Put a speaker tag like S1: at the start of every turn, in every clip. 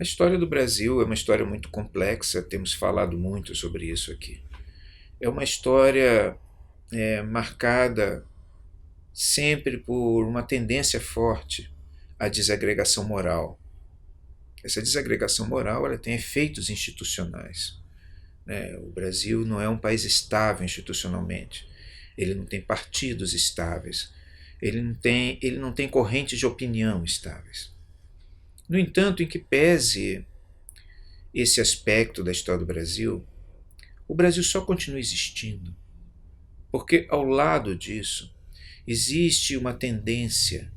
S1: A história do Brasil é uma história muito complexa, temos falado muito sobre isso aqui. É uma história marcada sempre por uma tendência forte à desagregação moral. Essa desagregação moral ela tem efeitos institucionais. Né? O Brasil não é um país estável institucionalmente. Ele não tem partidos estáveis. Ele não tem correntes de opinião estáveis. No entanto, em que pese esse aspecto da história do Brasil, o Brasil só continua existindo porque, ao lado disso, existe uma tendência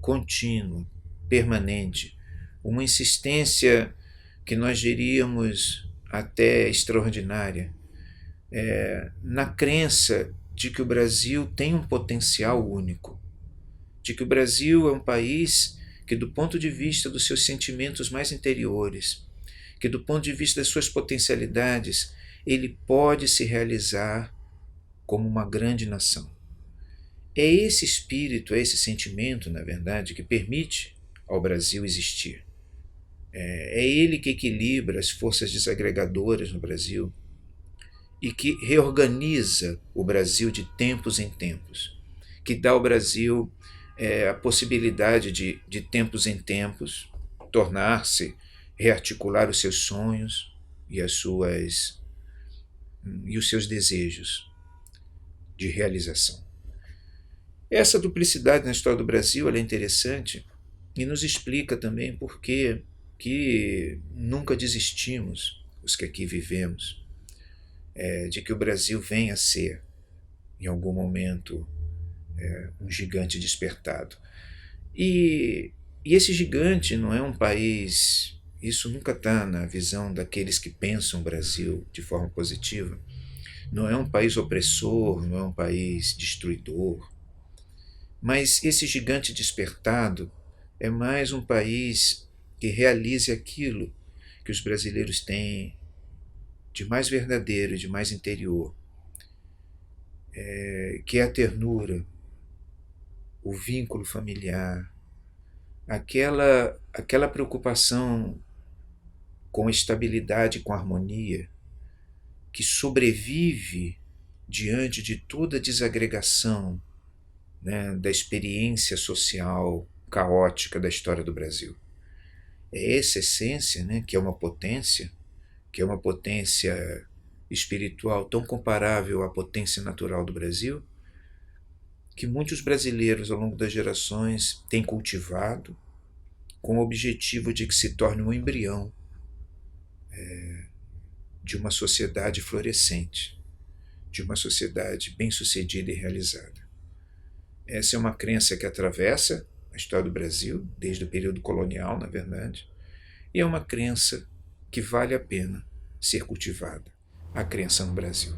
S1: contínua, permanente, uma insistência que nós diríamos até extraordinária, na crença de que o Brasil tem um potencial único, de que o Brasil é um país que, do ponto de vista dos seus sentimentos mais interiores, que, do ponto de vista das suas potencialidades, ele pode se realizar como uma grande nação. É esse espírito, é esse sentimento, na verdade, que permite ao Brasil existir. É ele que equilibra as forças desagregadoras no Brasil e que reorganiza o Brasil de tempos em tempos, que dá ao Brasil a possibilidade de tempos em tempos, tornar-se, rearticular os seus sonhos e os seus desejos de realização. Essa duplicidade na história do Brasil é interessante e nos explica também por que nunca desistimos, os que aqui vivemos, de que o Brasil venha a ser, em algum momento, um gigante despertado. E esse gigante não é um país, isso nunca está na visão daqueles que pensam o Brasil de forma positiva, não é um país opressor, não é um país destruidor, mas esse gigante despertado é mais um país que realize aquilo que os brasileiros têm de mais verdadeiro, de mais interior, que é a ternura, o vínculo familiar, aquela preocupação com estabilidade, com harmonia, que sobrevive diante de toda a desagregação, né, da experiência social caótica da história do Brasil. É essa essência, né, que é uma potência espiritual tão comparável à potência natural do Brasil, que muitos brasileiros ao longo das gerações têm cultivado com o objetivo de que se torne um embrião de uma sociedade florescente, de uma sociedade bem-sucedida e realizada. Essa é uma crença que atravessa a história do Brasil, desde o período colonial, na verdade, e é uma crença que vale a pena ser cultivada, a crença no Brasil.